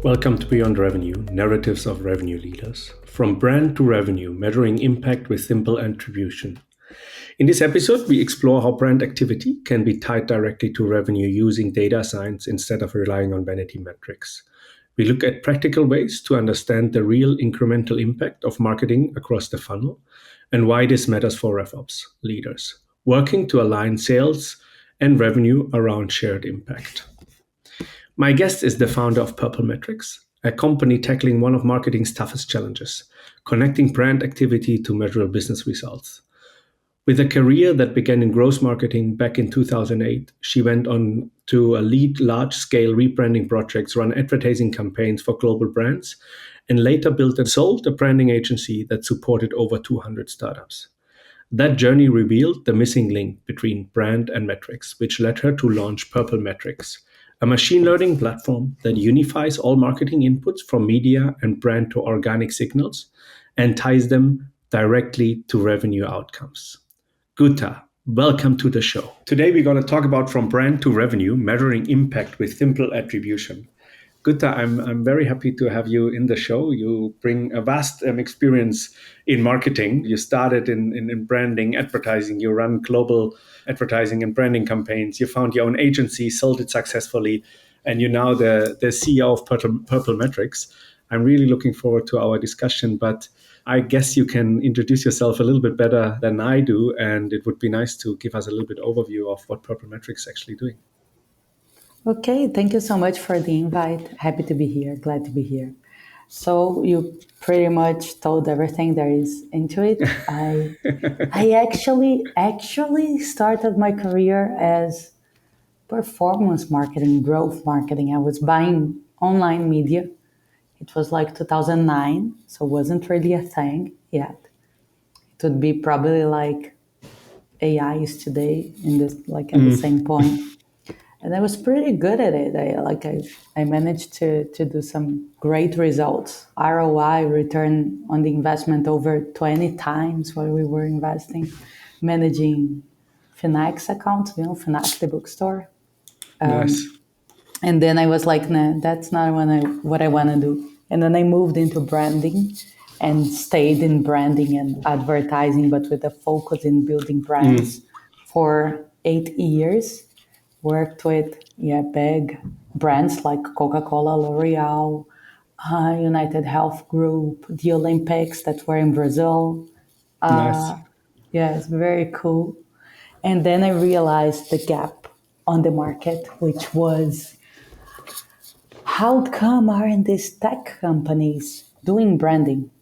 Welcome to Beyond Revenue, Narratives of Revenue Leaders. From brand to revenue, measuring impact with simple attribution. In this episode, we explore how brand activity can be tied directly to revenue using data science instead of relying on vanity metrics. We look at practical ways to understand the real incremental impact of marketing across the funnel and why this matters for RevOps leaders, working to align sales and revenue around shared impact. My guest is the founder of Purple Metrics, a company tackling one of marketing's toughest challenges, connecting brand activity to measurable business results. With a career that began in growth marketing back in 2008, she went on to lead large-scale rebranding projects, run advertising campaigns for global brands, and later built and sold a branding agency that supported over 200 startups. That journey revealed the missing link between brand and metrics, which led her to launch Purple Metrics, a machine learning platform that unifies all marketing inputs from media and brand to organic signals and ties them directly to revenue outcomes. Guta, welcome to the show. Today we're going to talk about from brand to revenue, measuring impact with simple attribution. Guta, I'm very happy to have you in the show. You bring a vast experience in marketing. You started in branding, advertising. You run global advertising and branding campaigns. You found your own agency, sold it successfully, and you're now the CEO of Purple Metrics. I'm really looking forward to our discussion, but I guess you can introduce yourself a little bit better than I do, and it would be nice to give us a little bit overview of what Purple Metrics is actually doing. Okay, thank you so much for the invite. Happy to be here, glad to be here. So you pretty much told everything there is into it. I actually started my career as performance marketing, growth marketing. I was buying online media. It was like 2009, so it wasn't really a thing yet. It would be probably like AI is today in this, like at the same point. And I was pretty good at it. I managed to do some great results. ROI, return on the investment, over 20 times what we were investing, managing Finax accounts, Finax, the bookstore. Nice. And then I was like, nah, that's not what I want to do. And then I moved into branding and stayed in branding and advertising, but with a focus in building brands for 8 years. Worked with big brands like Coca-Cola, L'Oreal, United Health Group, the Olympics that were in Brazil. Nice. Yeah, it's very cool. And then I realized the gap on the market, which was, how come aren't these tech companies doing branding?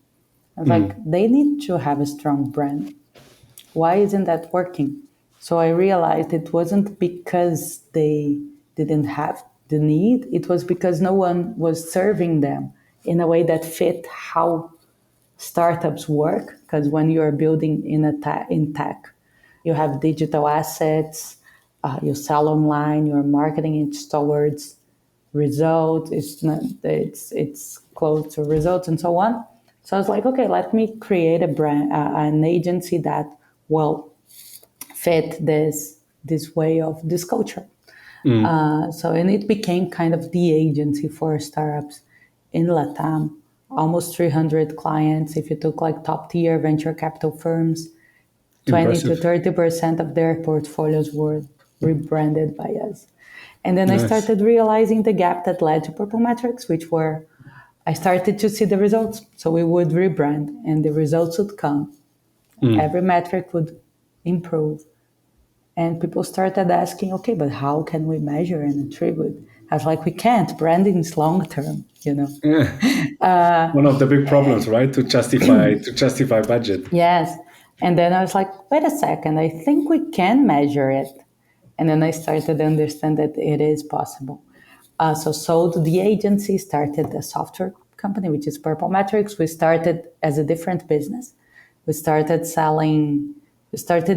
I was like, they need to have a strong brand. Why isn't that working? So I realized it wasn't because they didn't have the need. It was because no one was serving them in a way that fit how startups work. Because when you're building in tech, you have digital assets, you sell online, you're marketing it towards results. It's close to results and so on. So I was like, okay, let me create a brand, an agency that will fit this way of this culture. And it became kind of the agency for startups in Latam. Almost 300 clients. If you took like top tier venture capital firms, 20 to 30% of their portfolios were rebranded by us. And then I started realizing the gap that led to Purple Metrics, which were, I started to see the results. So we would rebrand and the results would come. Every metric would improve. And people started asking, okay, but how can we measure and attribute? I was like, we can't. Branding is long term, Yeah. One of the big problems, right? To justify budget. Yes. And then I was like, wait a second, I think we can measure it. And then I started to understand that it is possible. So sold the agency, started a software company, which is Purple Metrics. We started as a different business. We started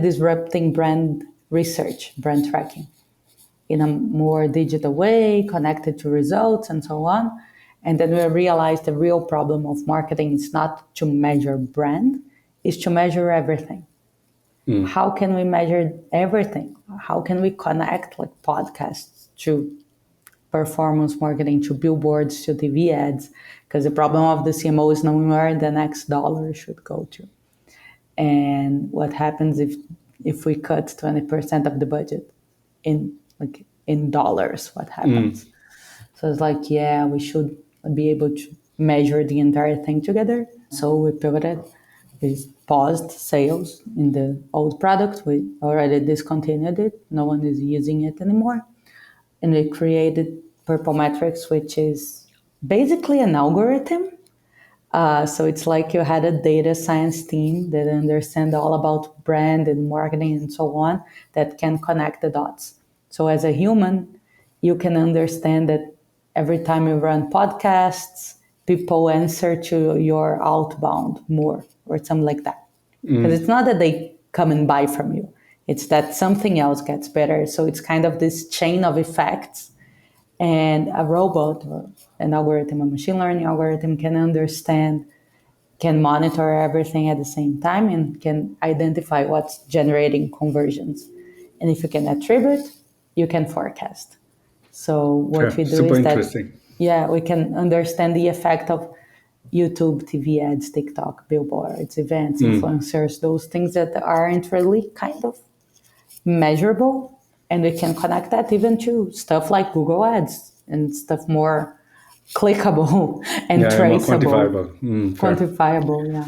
disrupting brand research, brand tracking in a more digital way, connected to results and so on. And then we realized the real problem of marketing is not to measure brand, is to measure everything. How can we measure everything? How can we connect like podcasts to performance marketing to billboards to TV ads, because the problem of the CMO is knowing where the next dollar should go to. And what happens if we cut 20% of the budget in dollars? What happens? So it's like, yeah, we should be able to measure the entire thing together. So we pivoted. We paused sales in the old product. We already discontinued it. No one is using it anymore. And we created Purple Metrics, which is basically an algorithm. So it's like you had a data science team that understand all about brand and marketing and so on, that can connect the dots. So as a human, you can understand that every time you run podcasts, people answer to your outbound more or something like that. Because it's not that they come and buy from you. It's that something else gets better. So it's kind of this chain of effects. And a robot or an algorithm, a machine learning algorithm can understand, can monitor everything at the same time, and can identify what's generating conversions. And if you can attribute, you can forecast. So what we do is that, yeah, we can understand the effect of YouTube, TV ads, TikTok, billboards, events, influencers, those things that aren't really kind of measurable. And we can connect that even to stuff like Google Ads and stuff more clickable and traceable. More quantifiable, yeah.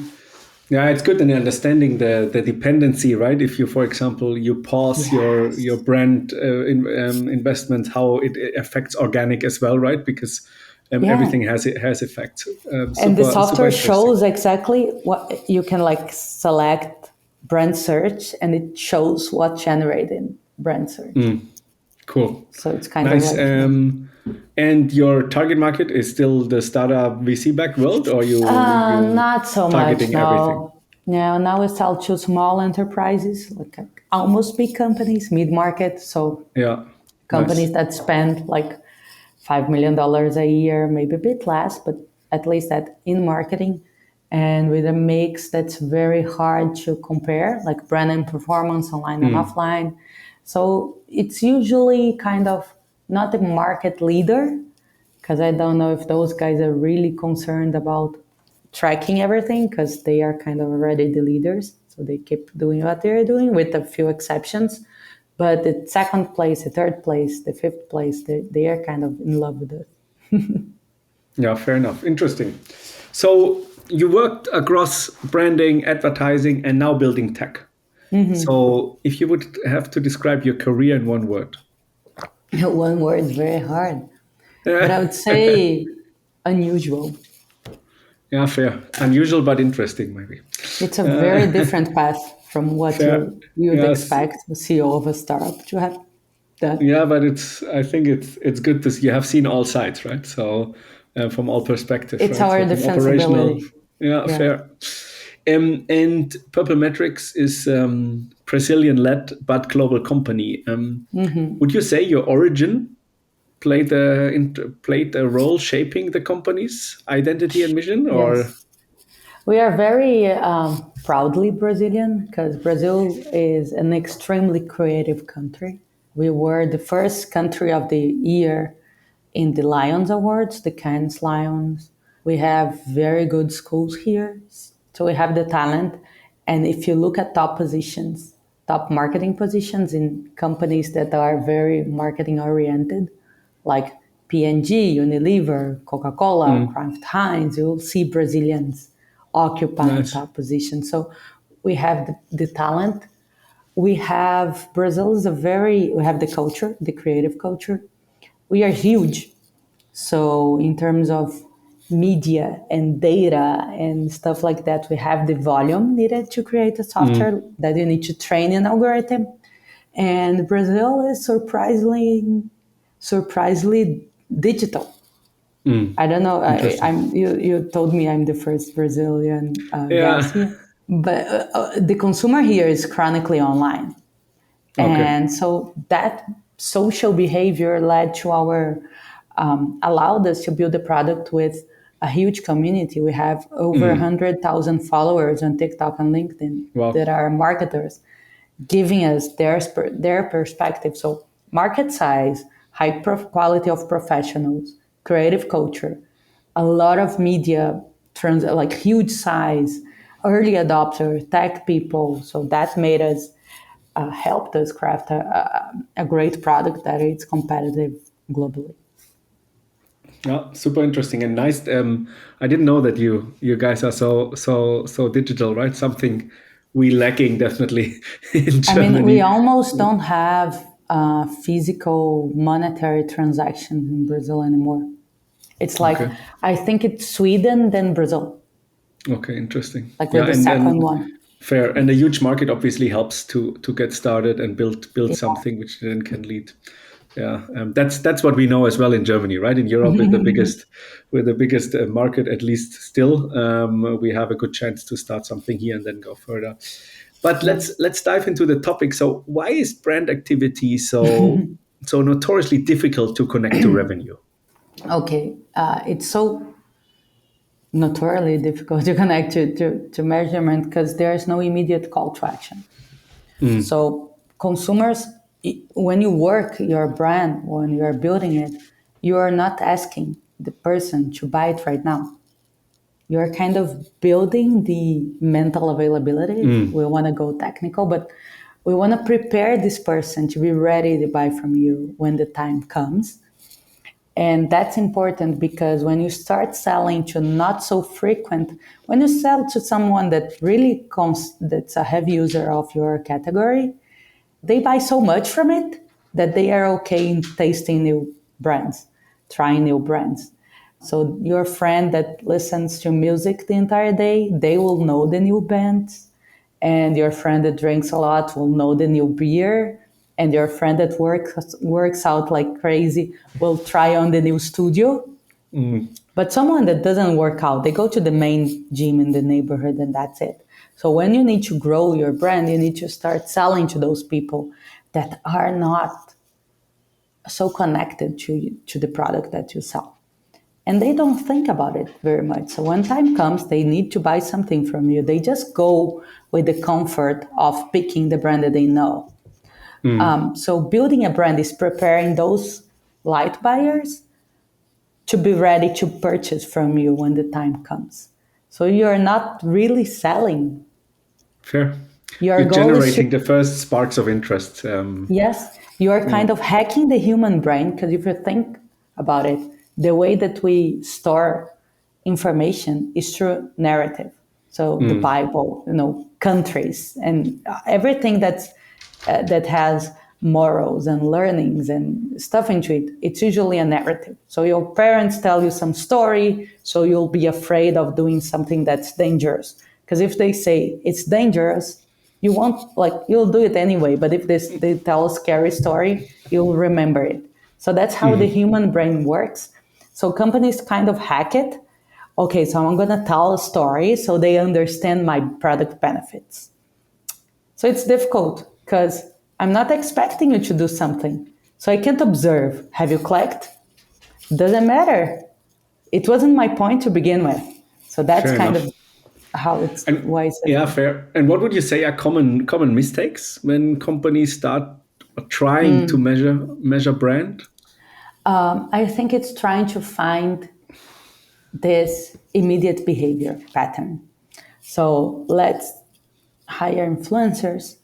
Yeah, it's good in understanding the dependency, right? If you, for example, you pause your brand investments, how it affects organic as well, right? Because everything has effects. And the software shows exactly what you can select brand search, and it shows what generated brand search. Cool. So it's kind nice. of and your target market is still the startup VC-backed world, or you not so much. No. Everything? No, now we sell to small enterprises, almost big companies, mid-market. So companies that spend $5 million a year, maybe a bit less, but at least that in marketing, and with a mix that's very hard to compare, like brand and performance online and offline. So it's usually kind of not a market leader, because I don't know if those guys are really concerned about tracking everything, because they are kind of already the leaders. So they keep doing what they're doing with a few exceptions. But the second place, the third place, the fifth place, they are kind of in love with it. Yeah, fair enough. Interesting. So you worked across branding, advertising, and now building tech. So if you would have to describe your career in one word. One word is very hard. But I would say unusual. Yeah, fair. Unusual, but interesting, maybe. It's a very different path from what you would expect the CEO of a startup to have done. Yeah, but I think it's good to see. You have seen all sides, right? So from all perspectives. It's our defensibility. Yeah, fair. And Purple Metrics is Brazilian-led but global company. Would you say your origin played a role shaping the company's identity and mission? Or yes. We are very proudly Brazilian, because Brazil is an extremely creative country. We were the first country of the year in the Lions Awards, the Cannes Lions. We have very good schools here. So we have the talent. And if you look at top positions, top marketing positions in companies that are very marketing oriented, like P&G, Unilever, Coca-Cola, Kraft Heinz, you'll see Brazilians occupying top positions. So we have the talent. Brazil is we have the culture, the creative culture. We are huge. So in terms of media and data and stuff like that, we have the volume needed to create a software that you need to train an algorithm. And Brazil is surprisingly digital. I don't know. You told me I'm the first Brazilian guest here, but the consumer here is chronically online, and so that social behavior led to allowed us to build a product with a huge community. We have over 100,000 followers on TikTok and LinkedIn that are marketers, giving us their perspective. So market size, quality of professionals, creative culture, a lot of media, like huge size, early adopter, tech people. So that made us, helped us craft a great product that is competitive globally. Yeah, super interesting and nice. I didn't know that you guys are so digital, right? Something we lacking definitely in I mean, we Germany. almost don't have physical monetary transactions in Brazil anymore. It's like, Okay. I think it's Sweden, then Brazil. Okay, interesting. Like we're Yeah, the and second then one. fair. And a huge market obviously helps to get started and build Yeah. something which then can lead. Yeah, that's what we know as well in Germany, right? In Europe, with the biggest market, at least still, we have a good chance to start something here and then go further. But Yeah. let's dive into the topic. So, why is brand activity so notoriously difficult to connect to revenue? Okay. It's so notoriously difficult to connect to measurement because there's no immediate call to action. So consumers, when you work your brand, when you are building it, you are not asking the person to buy it right now. You're kind of building the mental availability. We want to go technical, but we want to prepare this person to be ready to buy from you when the time comes. And that's important because when you start selling to not so frequent, when you sell to someone that really that's a heavy user of your category, they buy so much from it that they are okay in tasting new brands, trying new brands. So your friend that listens to music the entire day, they will know the new bands. And your friend that drinks a lot will know the new beer. And your friend that works out like crazy will try on the new studio. But someone that doesn't work out, they go to the main gym in the neighborhood and that's it. So when you need to grow your brand, you need to start selling to those people that are not so connected to the product that you sell. And they don't think about it very much. So when time comes, they need to buy something from you. They just go with the comfort of picking the brand that they know. So building a brand is preparing those light buyers to be ready to purchase from you when the time comes. So you're not really selling. Fair. Your You're goal is to, generating the first sparks of interest. yes, you're kind of hacking the human brain because if you think about it, the way that we store information is through narrative. So the Bible, countries, and everything that has morals and learnings and stuff into it, it's usually a narrative. So your parents tell you some story, so you'll be afraid of doing something that's dangerous. Because if they say it's dangerous, you won't, like, you'll do it anyway. But if they tell a scary story, you'll remember it. So that's how the human brain works. So companies kind of hack it. Okay, so I'm going to tell a story so they understand my product benefits. So it's difficult because I'm not expecting you to do something. So I can't observe. Have you clicked? Doesn't matter. It wasn't my point to begin with. So that's Fair kind enough. of how And why it's yeah, difficult. fair. And what would you say are common mistakes when companies start trying to measure brand? I think it's trying to find this immediate behavior pattern. So let's hire influencers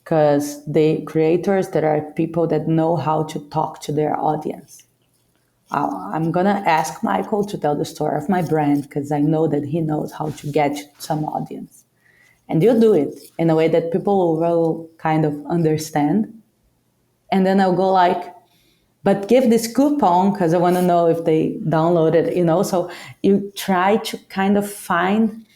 because the creators that are people that know how to talk to their audience. I'm gonna ask Michael to tell the story of my brand because I know that he knows how to get some audience. And you do it in a way that people will kind of understand. And then I'll go like, but give this coupon because I want to know if they download it. So you try to kind of find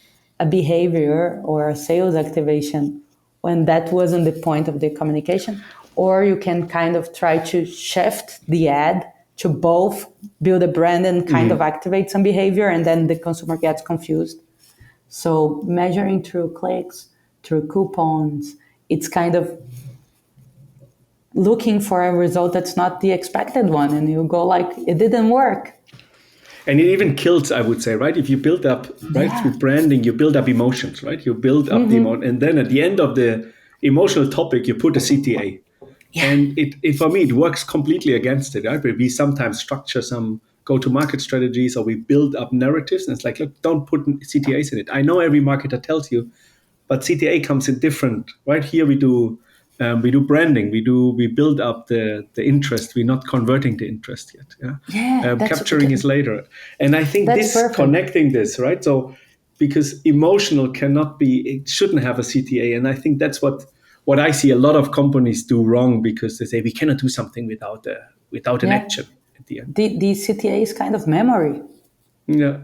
a behavior or a sales activation when that wasn't the point of the communication, or you can kind of try to shift the ad to both build a brand and kind of activate some behavior, and then the consumer gets confused. So measuring through clicks, through coupons, it's kind of looking for a result that's not the expected one, and you go like, it didn't work. And it even kills, I would say, right? If you build up, right, Yeah. through branding, you build up emotions, right? You build up the emotion. And then at the end of the emotional topic, you put a CTA. And it for me, it works completely against it, right? We sometimes structure some go-to-market strategies, or we build up narratives, and it's like, look, don't put CTAs in it. I know every marketer tells you, but CTA comes in different, right? Here we do branding, we build up the interest. We're not converting the interest yet. Yeah, Capturing is later, and I think that's this perfect. connecting this, right? So because emotional cannot be, it shouldn't have a CTA, and I think that's what I see a lot of companies do wrong, because they say we cannot do something without an action at the end. The CTA is kind of memory. Yeah.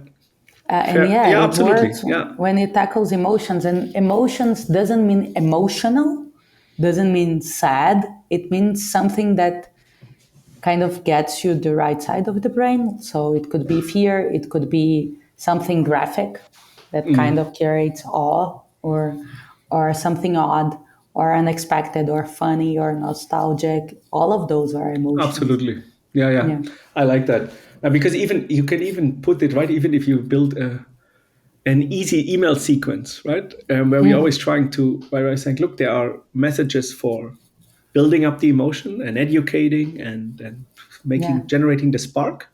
And Fair. Yeah, it absolutely. works Yeah. when it tackles emotions. And emotions doesn't mean emotional, doesn't mean sad. It means something that kind of gets you the right side of the brain. So it could be fear, it could be something graphic that kind of creates awe, or something odd, or unexpected, or funny, or nostalgic. All of those are emotions. Absolutely. Yeah. Yeah. I like that. Because even you can even put it right, even if you build an easy email sequence, right? Where we're always trying to, where I think, look, there are messages for building up the emotion and educating and Yeah. generating the spark.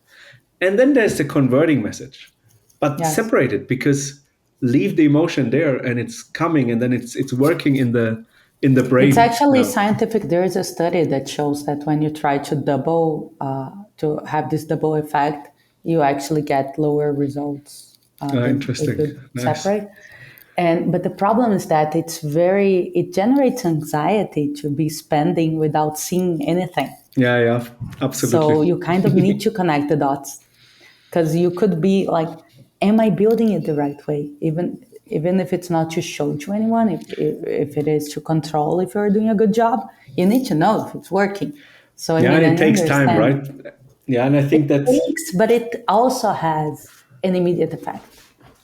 And then there's the converting message, but Yes. separate it, because leave the emotion there and it's coming, and then it's working in the It's brain. actually scientific. There is a study that shows that when you try to to have this double effect, you actually get lower results than if Interesting. you Nice. separate. But the problem is that it generates anxiety to be spending without seeing anything. Yeah, So absolutely. you kind of need to connect the dots, because you could be like, am I building it the right way? Even if it's not to show to anyone, if it is to control if you're doing a good job, you need to know if it's working. So I Yeah, mean, and I it takes time, understand right? Yeah, and I it think that's takes, but it also has an immediate effect.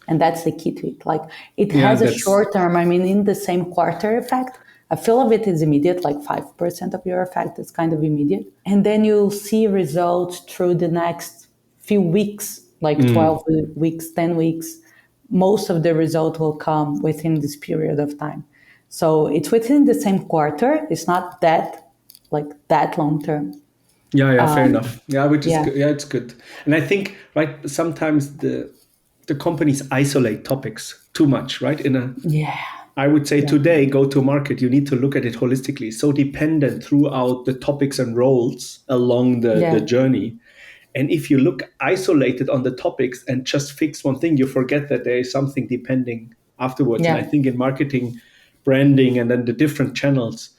And that's the key to it. Like, it yeah, has a that's short term, I mean, in the same quarter effect, a feel of it is immediate, like 5% of your effect is kind of immediate. And then you'll see results through the next few weeks, like 12 weeks, 10 weeks. Most of the result will come within this period of time. So it's within the same quarter. It's not that long term. yeah, fair enough. Yeah, which is Yeah. good. Yeah, it's good. And I think, right, sometimes the companies isolate topics too much, right? Yeah. I would say Yeah. today, go to market, you need to look at it holistically. It's so dependent throughout the topics and roles along the Yeah. journey. And if you look isolated on the topics and just fix one thing, you forget that there is something depending afterwards. And I Yeah. think in marketing, branding, and then the different channels,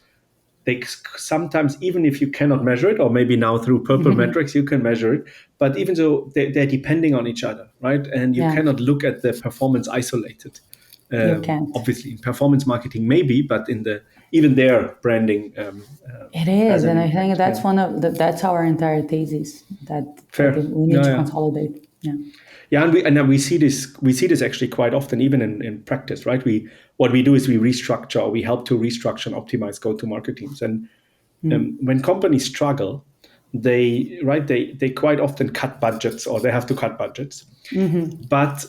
they sometimes, even if you cannot measure it, or maybe now through purple metrics you can measure it, but even so, they're depending on each other, right? And you Yeah. cannot look at the performance isolated. You can't. Obviously in performance marketing maybe, but in the even their branding It has is, an and I think impact. that's Yeah. that's our entire thesis, that Fair. we need Yeah, to yeah. consolidate. Yeah. Yeah, and then we see this actually quite often, even in practice, right? What we do is we restructure, or we help to restructure and optimize go-to-market teams. And when companies struggle, they quite often cut budgets, or they have to cut budgets. But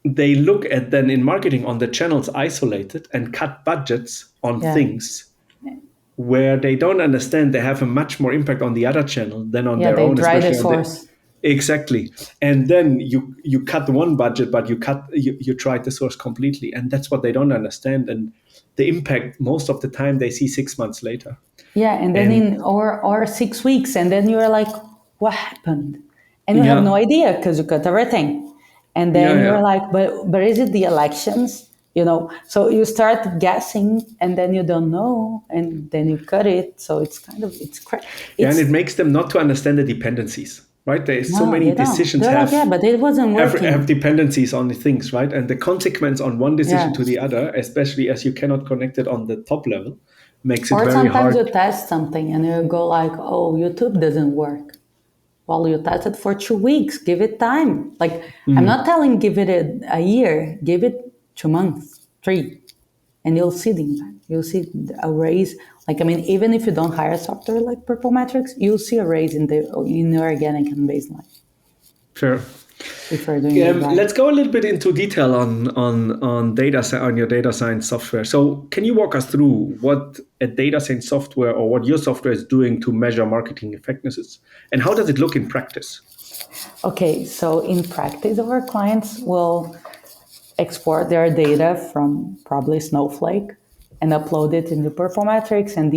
they look at then in marketing on the channels isolated and cut budgets on Yeah. things where they don't understand they have a much more impact on the other channel than on Yeah. their They own, dry the especially on the source. exactly. And then you cut one budget, but you tried the source completely, and that's what they don't understand. And the impact most of the time they see 6 months later. Yeah, and then And in or 6 weeks, and then you're like, what happened? And you have no yeah, idea because you cut everything. And then yeah. you're like, but is it the elections? So you start guessing, and then you don't know, and then you cut it. So it's kind of Yeah, and it's it makes them not to understand the dependencies, right? There's so no, many they don't. decisions They're like, yeah, but it wasn't have working. dependencies on the things, right? And the consequence on one decision to Yes. the other, especially as you cannot connect it on the top level, makes it Or very sometimes hard. you test something and you go like, oh, YouTube doesn't work. Well, you test it for 2 weeks. Give it time. Like, I'm not telling give it a year. Give it 2 months, 3, and you'll see the impact. You'll see a raise. Like, I mean, even if you don't hire a software like Purple Metrics, you'll see a raise in the organic and baseline. Fair. if you're doing it right. Let's go a little bit into detail on your data science software. So can you walk us through what a data science software or what your software is doing to measure marketing effectiveness, and how does it look in practice? Okay, so in practice, our clients will export their data from probably Snowflake and upload it into Performetrics and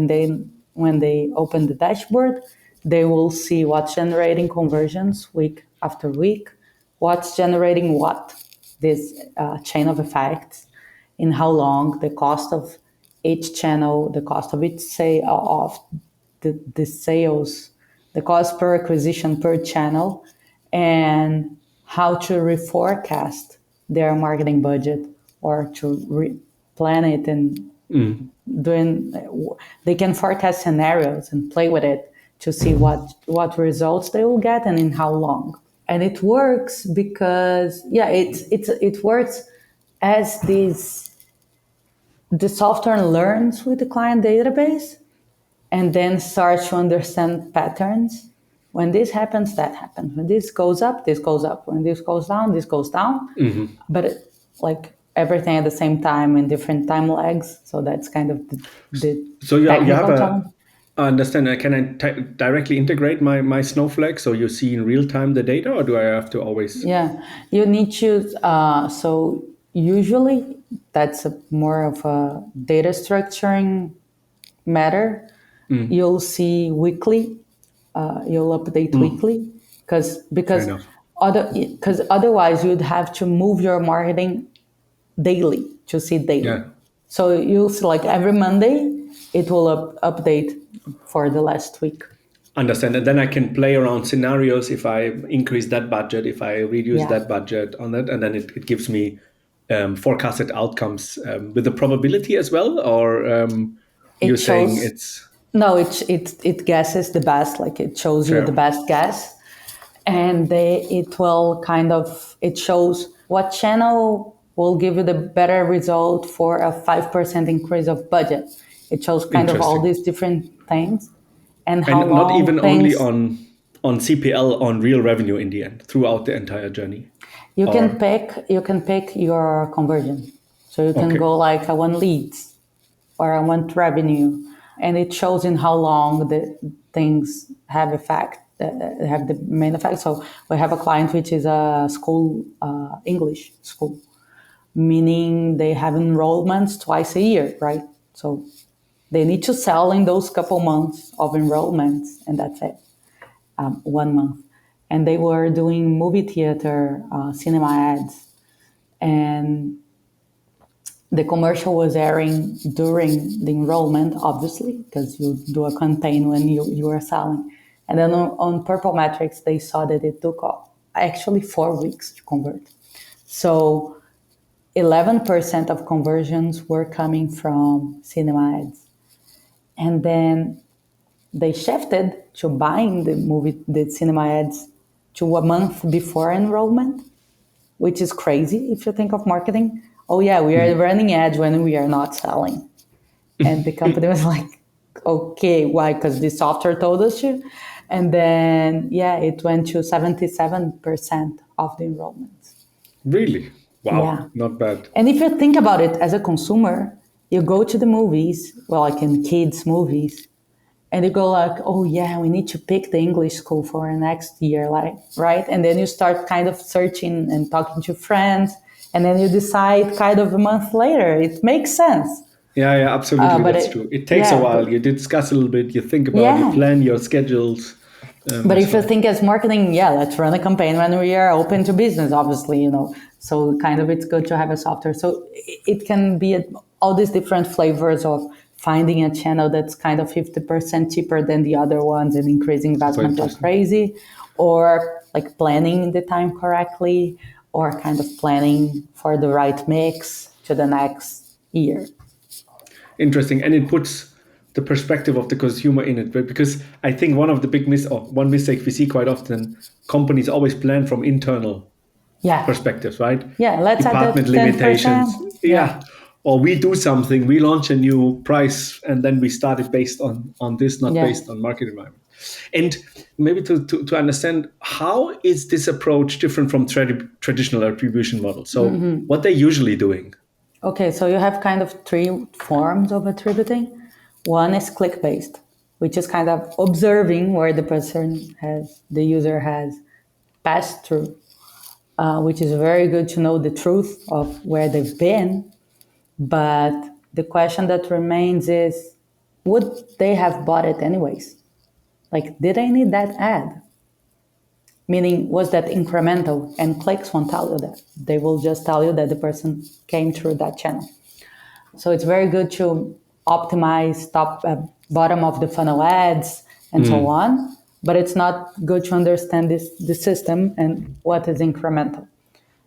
then when they open the dashboard, they will see what's generating conversions week after week, what's generating what, this chain of effects, in how long, the cost of each channel, the cost of each of the sales, the cost per acquisition per channel, and how to reforecast their marketing budget or to plan it and they can forecast scenarios and play with it to see what results they will get and in how long. And it works because it works as the software learns with the client database and then starts to understand patterns. When this happens, that happens. When this goes up, this goes up. When this goes down, this goes down. Mm-hmm. But like everything at the same time in different time lags. So that's kind of the so you have challenge. I understand. Can I directly integrate my Snowflake so you see in real time the data, or do I have to always? Yeah, you need to. So usually that's more of a data structuring matter. You'll see weekly. You'll update weekly because otherwise you'd have to move your marketing daily to see daily. Yeah. So you'll see like every Monday it will update for the last week. Understand. And then I can play around scenarios if I increase that budget, if I reduce that budget on that, and then it gives me forecasted outcomes with the probability as well, or you're saying it's... No, it guesses the best, like it shows you the best guess. And it shows what channel will give you the better result for a 5% increase of budget. It shows kind of all these different things. And how long not even only on CPL, on real revenue in the end, throughout the entire journey. You can pick your conversion. So you can go like, I want leads or I want revenue. And it shows in how long the things have effect, have the main effect. So we have a client which is a school, English school, meaning they have enrollments twice a year, right? So they need to sell in those couple months of enrollments, and that's it, 1 month. And they were doing movie theater, cinema ads, and the commercial was airing during the enrollment, obviously, because you do a campaign when you are selling. And then on Performetrics, they saw that it took actually 4 weeks to convert. So 11% of conversions were coming from cinema ads. And then they shifted to buying the cinema ads to a month before enrollment, which is crazy if you think of marketing. Oh yeah, we are running ads when we are not selling. And the company was like, okay, why? Because the software told us to. And then, it went to 77% of the enrollments. Really? Wow, yeah. Not bad. And if you think about it as a consumer, you go to the movies, like in kids' movies, and you go like, oh yeah, we need to pick the English school for next year, like, right? And then you start kind of searching and talking to friends. And then you decide kind of a month later. It makes sense. Yeah, absolutely. That's true. It takes a while. You discuss a little bit. You think about you plan your schedules. But if you think as marketing, let's run a campaign when we are open to business, obviously, So kind of it's good to have a software. So it can be all these different flavors of finding a channel that's kind of 50% cheaper than the other ones and increasing investment like crazy, or like planning the time correctly, or kind of planning for the right mix to the next year. Interesting. And it puts the perspective of the consumer in it, because I think one of the big one mistake we see quite often, companies always plan from internal perspectives, right? Yeah, let's department limitations. Or we do something, we launch a new price, and then we start it based on this, not based on market environment. And maybe to understand, how is this approach different from traditional attribution models? So what they're usually doing? Okay, so you have kind of three forms of attributing. One is click-based, which is kind of observing where the user has passed through, which is very good to know the truth of where they've been. But the question that remains is, would they have bought it anyways? Like, did I need that ad? Meaning, was that incremental? And clicks won't tell you that. They will just tell you that the person came through that channel. So it's very good to optimize bottom of the funnel ads and so on. But it's not good to understand the system and what is incremental.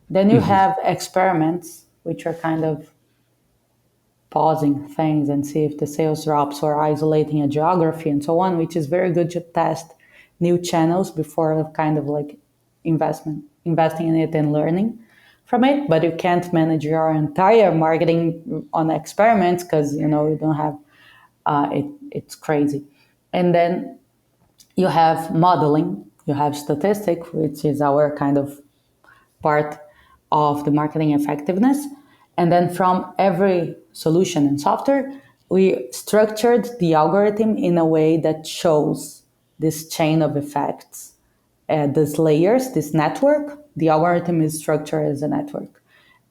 Then you have experiments, which are kind of pausing things and see if the sales drops or isolating a geography and so on, which is very good to test new channels before kind of like investing in it and learning from it. But you can't manage your entire marketing on experiments because you don't have it's crazy. And then you have modeling, you have statistic, which is our kind of part of the marketing effectiveness. And then from every solution and software, we structured the algorithm in a way that shows this chain of effects, these layers, this network. The algorithm is structured as a network.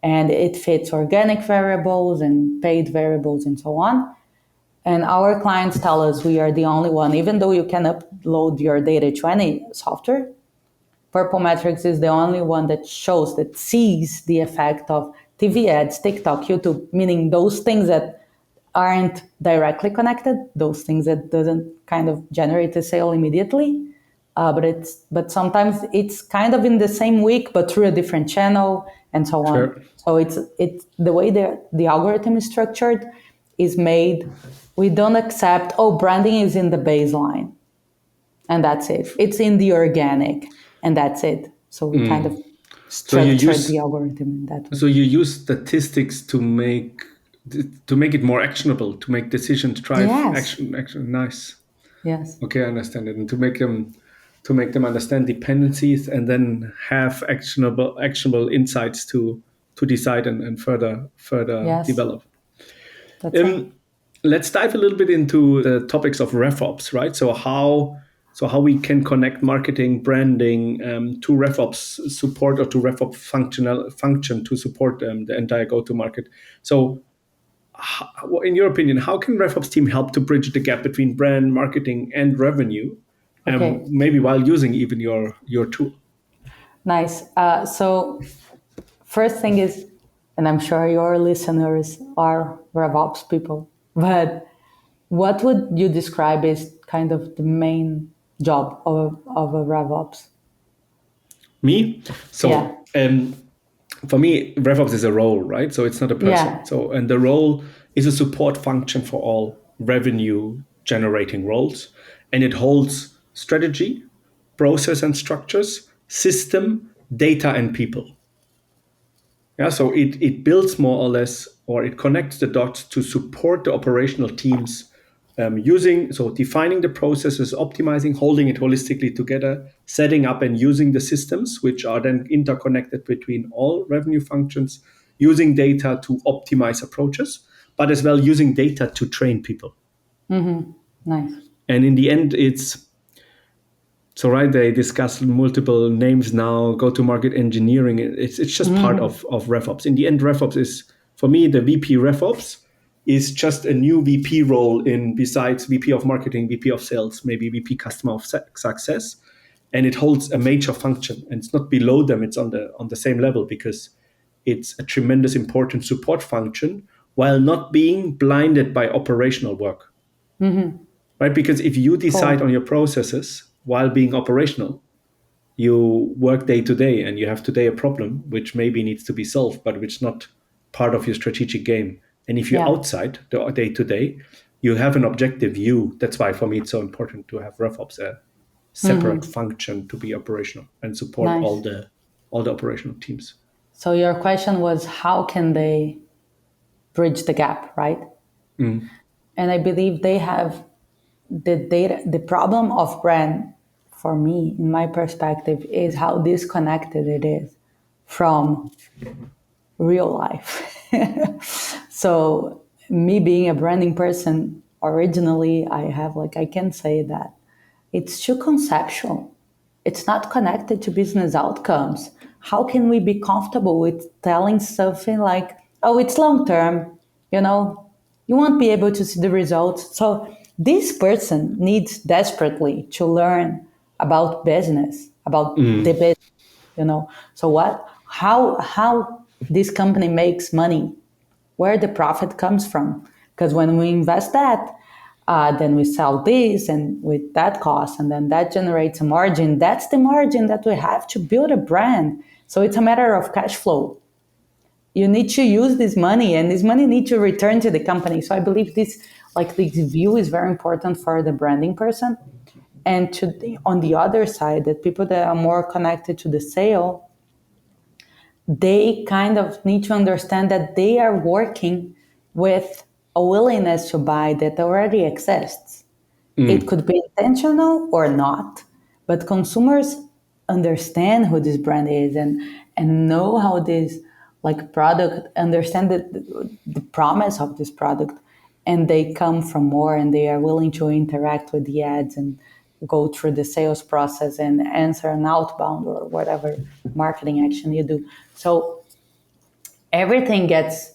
And it fits organic variables and paid variables and so on. And our clients tell us we are the only one, even though you can upload your data to any software, Purple Metrics is the only one that sees the effect of TV ads, TikTok, YouTube, meaning those things that aren't directly connected, those things that doesn't kind of generate a sale immediately. But sometimes it's kind of in the same week, but through a different channel and so on. Sure. So it's the way the algorithm is structured is made. We don't accept, branding is in the baseline and that's it. It's in the organic and that's it. So we kind of structured the algorithm in that way. So you use statistics to make it more actionable, to make decisions drive action. Nice. Yes. Okay, I understand it, and to make them understand dependencies and then have actionable insights to decide and further develop. That's right. Let's dive a little bit into the topics of RevOps, right? So how we can connect marketing, branding to RevOps support or to RevOps function to support the entire go-to-market. So, in your opinion, how can RevOps team help to bridge the gap between brand, marketing, and revenue? Okay. Maybe while using even your tool. Nice. So first thing is, and I'm sure your listeners are RevOps people, but what would you describe as kind of the main job of a RevOps? Me? So for me, RevOps is a role, right? So it's not a person. Yeah. So, and the role is a support function for all revenue generating roles. And it holds strategy, process and structures, system, data, and people. Yeah, so it builds more or less, or it connects the dots to support the operational teams defining the processes, optimizing, holding it holistically together, setting up and using the systems, which are then interconnected between all revenue functions, using data to optimize approaches, but as well using data to train people. Nice. And in the end, they discuss multiple names now, go-to-market engineering. It's just part of RevOps. In the end, RevOps is, for me, the VP RevOps is just a new VP role besides VP of marketing, VP of sales, maybe VP customer of success. And it holds a major function. And it's not below them, it's on the same level because it's a tremendous important support function while not being blinded by operational work. Right? Because if you decide on your processes while being operational, you work day to day and you have today a problem which maybe needs to be solved, but which is not part of your strategic game. And if you're outside the day to day, you have an objective view. That's why for me it's so important to have RevOps, a separate function to be operational and support all the operational teams. So your question was, how can they bridge the gap, right? And I believe they have the data, the problem of brand for me, in my perspective, is how disconnected it is from real life. So me being a branding person, originally I can say that it's too conceptual. It's not connected to business outcomes. How can we be comfortable with telling something like, oh, it's long term, you know, you won't be able to see the results. So this person needs desperately to learn about business, about the business, So what, how this company makes money, where the profit comes from. Because when we invest that, then we sell this and with that cost, and then that generates a margin. That's the margin that we have to build a brand. So it's a matter of cash flow. You need to use this money, and this money needs to return to the company. So I believe this view is very important for the branding person. And on the other side, that people that are more connected to the sale, they kind of need to understand that they are working with a willingness to buy that already exists. It could be intentional or not, but consumers understand who this brand is and know how this product, understand the promise of this product, and they come from more, and they are willing to interact with the ads and go through the sales process and answer an outbound or whatever marketing action you do. So everything gets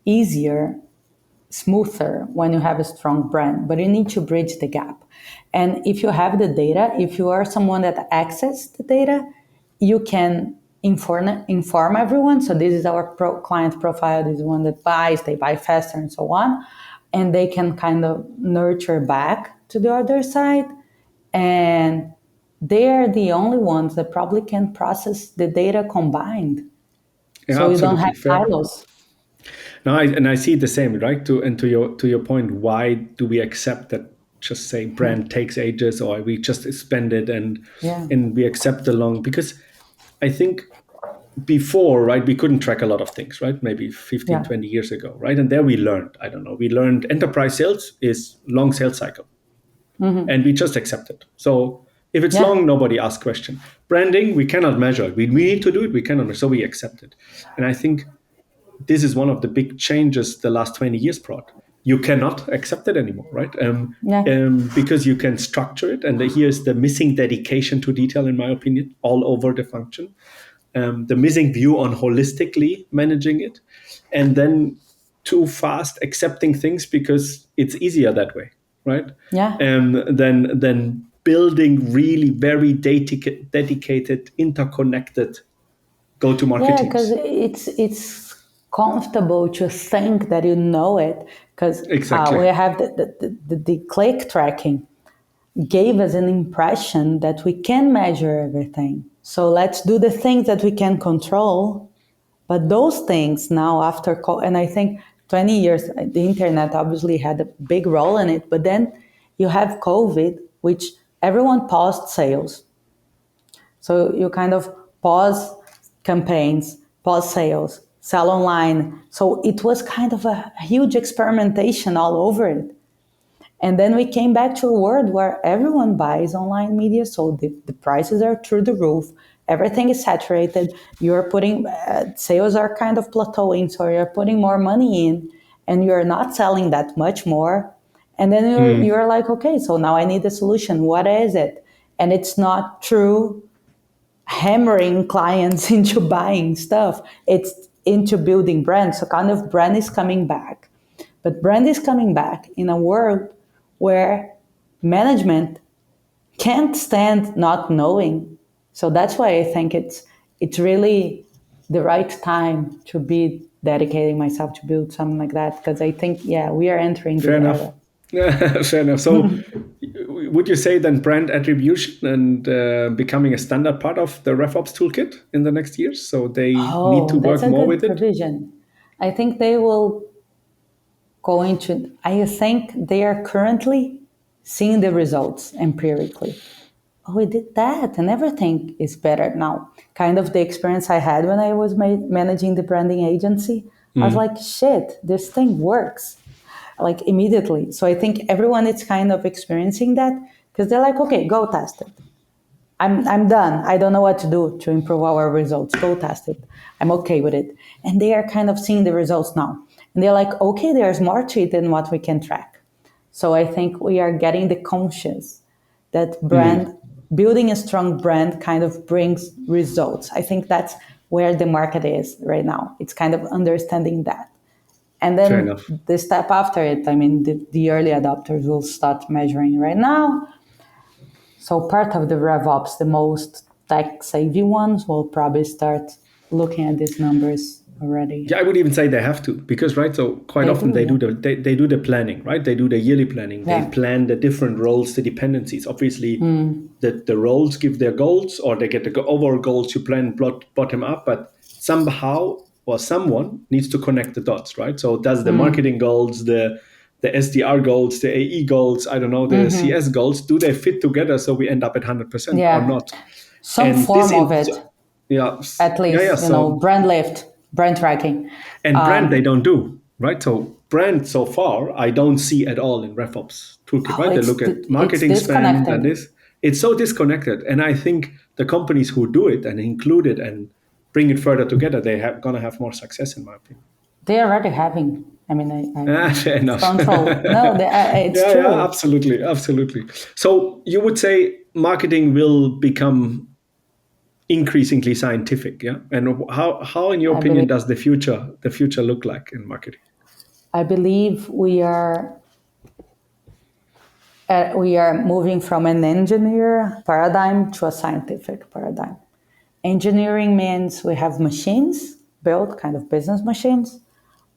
easier, smoother when you have a strong brand, but you need to bridge the gap. And if you have the data, if you are someone that access the data, you can inform everyone. So this is our client profile, this is one that buys, they buy faster and so on. And they can kind of nurture back to the other side. And they are the only ones that probably can process the data combined. Yeah, So you don't absolutely have fair. silos. No, I see the same, right? To your point, why do we accept that? Just say brand takes ages, or we just spend it Yeah. and we accept the long, because I think before, right, we couldn't track a lot of things, right? Maybe 15, Yeah. 20 years ago, right? And there we learned, I don't know, we learned enterprise sales is long sales cycle, and we just accept it. So if it's Yeah. long, nobody asks question. Branding, we cannot measure it. We need to do it, we cannot measure, so we accept it. And I think this is one of the big changes the last 20 years brought. You cannot accept it anymore, right? Yeah. Because you can structure it. And here's the missing dedication to detail, in my opinion, all over the function. The missing view on holistically managing it. And then too fast accepting things because it's easier that way, right? Yeah. Then building really very dedicated, interconnected go-to-market Yeah, because teams. it's comfortable to think that you know it, because Exactly. we have the click tracking gave us an impression that we can measure everything. So let's do the things that we can control. But those things now and I think 20 years, the internet obviously had a big role in it, but then you have COVID, which everyone paused sales. So you kind of pause campaigns, pause sales, sell online. So it was kind of a huge experimentation all over it. And then we came back to a world where everyone buys online media, so the prices are through the roof. Everything is saturated. You're putting sales are kind of plateauing, so you're putting more money in, and you're not selling that much more. And then you're like, okay, so now I need a solution. What is it? And it's not true hammering clients into buying stuff. It's into building brands. So kind of brand is coming back. But brand is coming back in a world where management can't stand not knowing. So that's why I think it's really the right time to be dedicating myself to build something like that, because I think, yeah, we are entering Fair this enough. era. Fair enough. So, would you say then brand attribution and becoming a standard part of the RevOps toolkit in the next years? So they need to Oh, that's work a more good with it. provision. I think they will go into, I think they are currently seeing the results empirically. Oh, we did that and everything is better now. Kind of the experience I had when I was managing the branding agency. I was like, shit, this thing works. like immediately. So I think everyone is kind of experiencing that because they're like, okay, go test it. I'm done. I don't know what to do to improve our results. Go test it. I'm okay with it. And they are kind of seeing the results now. And they're like, okay, there's more to it than what we can track. So I think we are getting the conscience that building a strong brand kind of brings results. I think that's where the market is right now. It's kind of understanding that. And Fair then enough. the step after it, I mean, the early adopters will start measuring right now. So part of the RevOps, the most tech-savvy ones, will probably start looking at these numbers already. Yeah, I would even say they have to, because right, so quite They often do, yeah. they do the planning, right? They do the yearly planning. They Yeah. plan the different roles, the dependencies. Obviously, the roles give their goals, or they get the overall goals you plan bottom up, but somehow or someone needs to connect the dots, right? So does the marketing goals, the SDR goals, the AE goals, I don't know, the CS goals, do they fit together so we end up at 100% or Yeah. not? Some And this form in of it, yeah, at yeah. least, So brand lift, brand tracking. and brand they don't do, right? So brand so far I don't see at all in RevOps toolkit, Oh, right? They look at it's marketing spend and disconnected. this. It's so disconnected, and I think the companies who do it and include it and bring it further together, they have gonna have more success, in my opinion. They're already having. I mean, Fair enough. control. No, it's Yeah, true. absolutely, absolutely. So you would say marketing will become increasingly scientific, yeah? And how in your I believe. opinion does the future look like in marketing? I believe we are moving from an engineer paradigm to a scientific paradigm. Engineering means we have machines built, kind of business machines.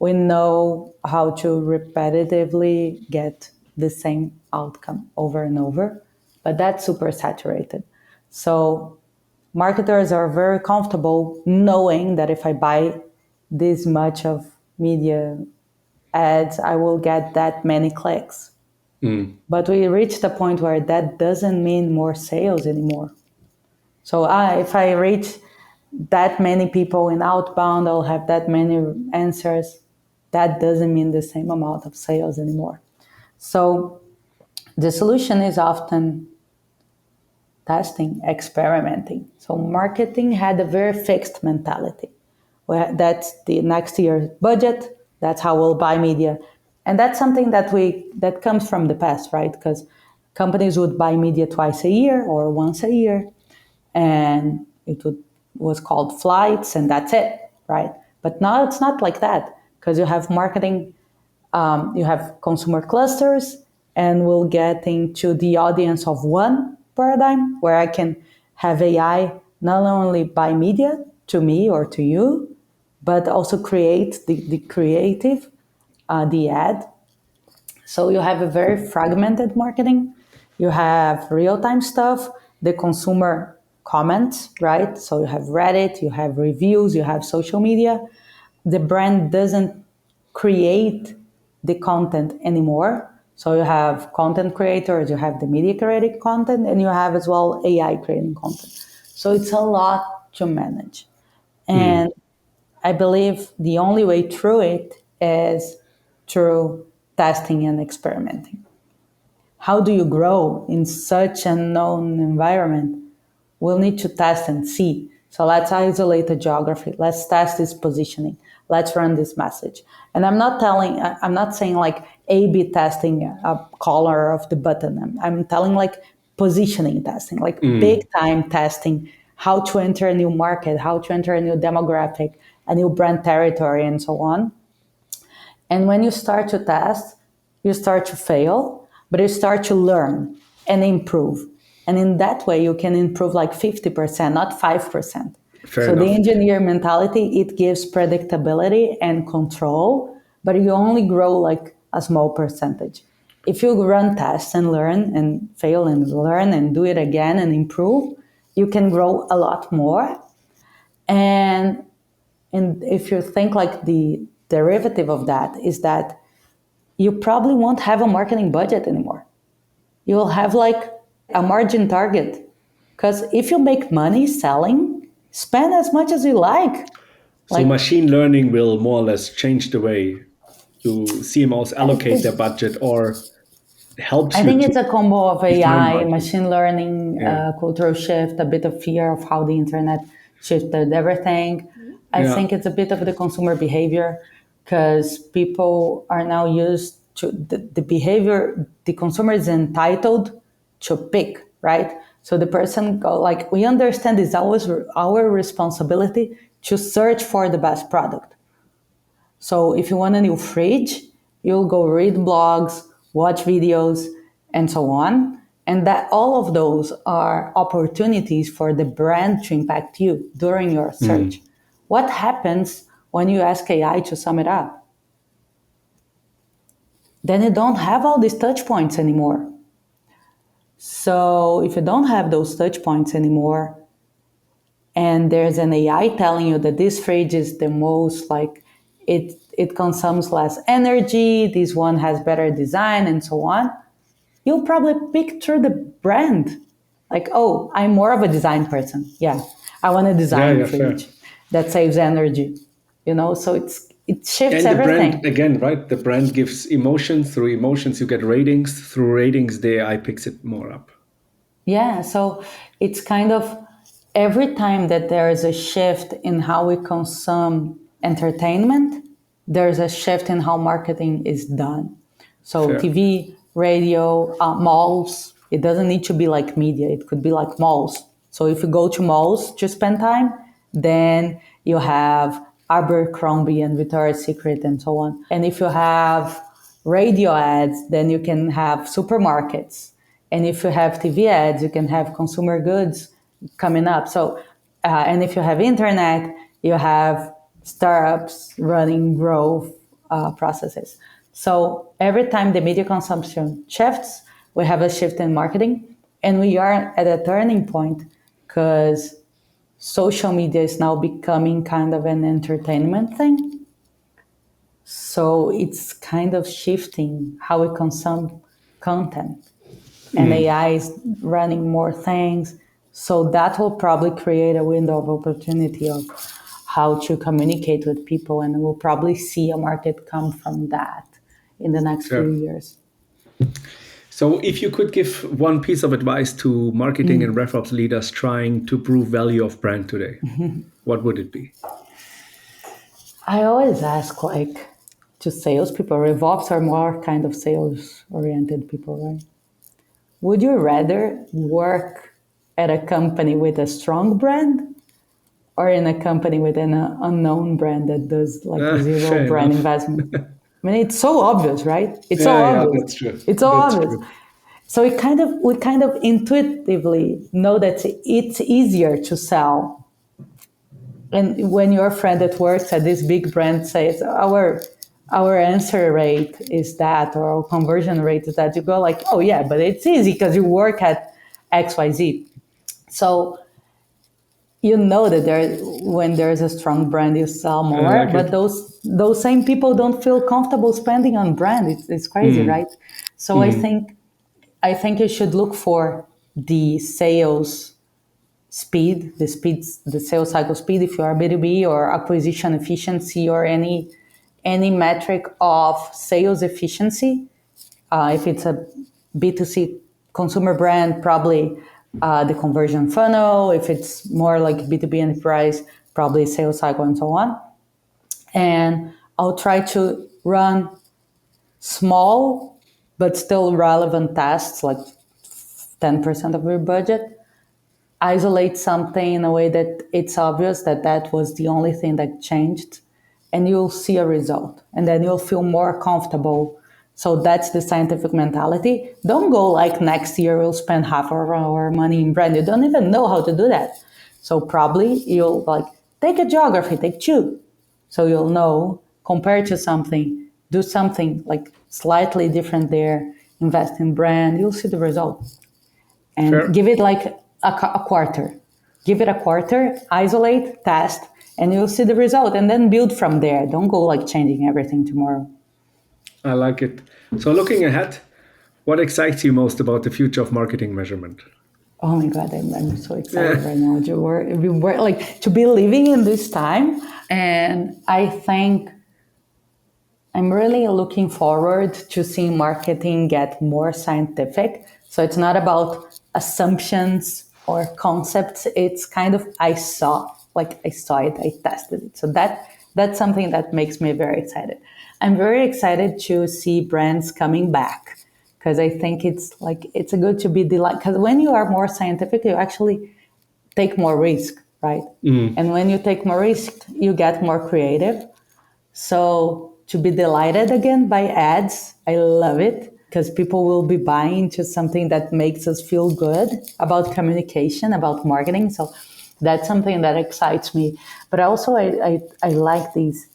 We know how to repetitively get the same outcome over and over, but that's super saturated. So marketers are very comfortable knowing that if I buy this much of media ads, I will get that many clicks. But we reached a point where that doesn't mean more sales anymore. So if I reach that many people in outbound, I'll have that many answers. That doesn't mean the same amount of sales anymore. So the solution is often testing, experimenting. So marketing had a very fixed mentality. That's the next year's budget. That's how we'll buy media, and that's something that comes from the past, right? Because companies would buy media twice a year or once a year, and was called flights, and that's it, right? But now it's not like that because you have marketing, you have consumer clusters, and we'll get into the audience of one paradigm where I can have AI not only buy media to me or to you, but also create the creative, the ad. So you have a very fragmented marketing. You have real-time stuff, the consumer comments, right? So you have Reddit, you have reviews, you have social media. The brand doesn't create the content anymore. So you have content creators, you have the media creating content, and you have as well AI creating content. So it's a lot to manage. And I believe the only way through it is through testing and experimenting. How do you grow in such an unknown environment? We'll need to test and see. So let's isolate the geography. Let's test this positioning. Let's run this message. And I'm not saying like A/B testing a color of the button. I'm telling like positioning testing, like big time testing, how to enter a new market, how to enter a new demographic, a new brand territory, and so on. And when you start to test, you start to fail, but you start to learn and improve. And in that way, you can improve like 50%, not 5%. Fair So the enough. engineer mentality, it gives predictability and control, but you only grow like a small percentage. If you run tests and learn and fail and learn and do it again and improve, you can grow a lot more. And if you think like the derivative of that is that you probably won't have a marketing budget anymore. You'll have like a margin target. Because if you make money selling, spend as much as you like. So Like, machine learning will more or less change the way do CMOs allocate their budget, or helps I you think to it's a combo of define AI, budget? machine learning, Yeah. cultural shift, a bit of fear of how the internet shifted everything. I Yeah. think it's a bit of the consumer behavior because people are now used to the behavior. The consumer is entitled to pick, right? So the person go like, we understand it's always our responsibility to search for the best product. So if you want a new fridge, you'll go read blogs, watch videos, and so on. And that all of those are opportunities for the brand to impact you during your search. What happens when you ask AI to sum it up? Then you don't have all these touch points anymore. So if you don't have those touch points anymore, and there's an AI telling you that this fridge is the most like it consumes less energy, this one has better design, and so on, you'll probably pick through the brand. Like, oh, I'm more of a design person. Yeah, I want a Yeah, design yeah, fair. fridge that saves energy. So it shifts And the brand, everything. again, right? The brand gives emotions. Through emotions, you get ratings. Through ratings, the AI picks it more up. Yeah, so it's kind of every time that there is a shift in how we consume entertainment, there's a shift in how marketing is done. So Fair. TV, radio, malls, it doesn't need to be like media, it could be like malls. So if you go to malls to spend time, then you have Abercrombie and Victoria's Secret and so on. And if you have radio ads, then you can have supermarkets. And if you have TV ads, you can have consumer goods coming up. So, and if you have internet, you have startups running growth processes. So every time the media consumption shifts, we have a shift in marketing, and we are at a turning point because social media is now becoming kind of an entertainment thing. So it's kind of shifting how we consume content. And AI is running more things. So that will probably create a window of opportunity of how to communicate with people. And we'll probably see a market come from that in the next few Fair. years. So, if you could give one piece of advice to marketing and RevOps leaders trying to prove value of brand today, what would it be? I always ask like to salespeople, RevOps are more kind of sales oriented people, right? Would you rather work at a company with a strong brand or in a company with an unknown brand that does like zero Fair brand enough. investment? I mean, it's so obvious, right? It's so Yeah, yeah, obvious. that's true. It's so That's obvious. true. So we kind of intuitively know that it's easier to sell. And when your friend that works at this big brand says our answer rate is that, or our conversion rate is that, you go like, oh yeah, but it's easy because you work at XYZ. So you know that when there's a strong brand, you sell I more. like But it. those same people don't feel comfortable spending on brand. It's crazy, right? So I think you should look for the sales speed, the sales cycle speed, if you are B2B, or acquisition efficiency, or any metric of sales efficiency. If it's a B2C consumer brand, probably the conversion funnel. If it's more like B2B enterprise, probably sales cycle and so on. And I'll try to run small but still relevant tests, like 10% of your budget. Isolate something in a way that it's obvious that that was the only thing that changed, and you'll see a result, and then you'll feel more comfortable. So that's the scientific mentality. Don't go like next year we'll spend half of our money in brand. You don't even know how to do that. So probably you'll like take a geography, take two. So you'll know, compare to something, do something like slightly different there, invest in brand, you'll see the result. And Fair. give it like a quarter. Give it a quarter, isolate, test, and you'll see the result, and then build from there. Don't go like changing everything tomorrow. I like it. So, looking ahead, what excites you most about the future of marketing measurement? Oh my God, I'm so excited Yeah. right now like to be living in this time. And I think I'm really looking forward to seeing marketing get more scientific. So it's not about assumptions or concepts. It's kind of I saw it, I tested it. So that's something that makes me very excited. I'm very excited to see brands coming back because I think it's a good to be delighted. Because when you are more scientific, you actually take more risk, right? And when you take more risk, you get more creative. So to be delighted again by ads, I love it because people will be buying into something that makes us feel good about communication, about marketing. So that's something that excites me. But also, I like these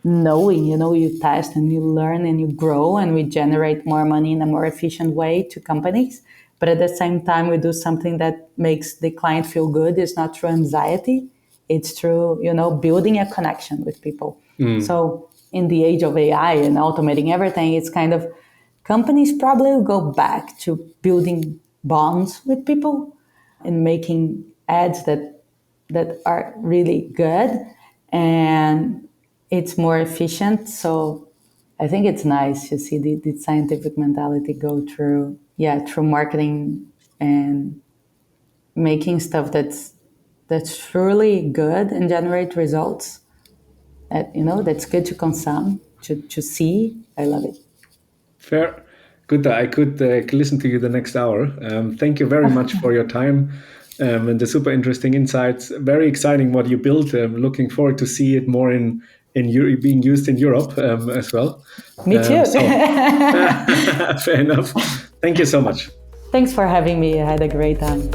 knowing, you test and you learn and you grow and we generate more money in a more efficient way to companies. But at the same time, we do something that makes the client feel good. It's not through anxiety. It's through, building a connection with people. So in the age of AI and automating everything, it's kind of companies probably will go back to building bonds with people and making ads that are really good and it's more efficient. So I think it's nice to see the scientific mentality go through marketing and making stuff that's truly good and generate results that's good to consume, to see. I love it. Fair. Good. I could listen to you the next hour. Thank you very much for your time and the super interesting insights. Very exciting what you built. Looking forward to see it more being used in Europe as well. Me too. Fair enough. Thank you so much. Thanks for having me. I had a great time.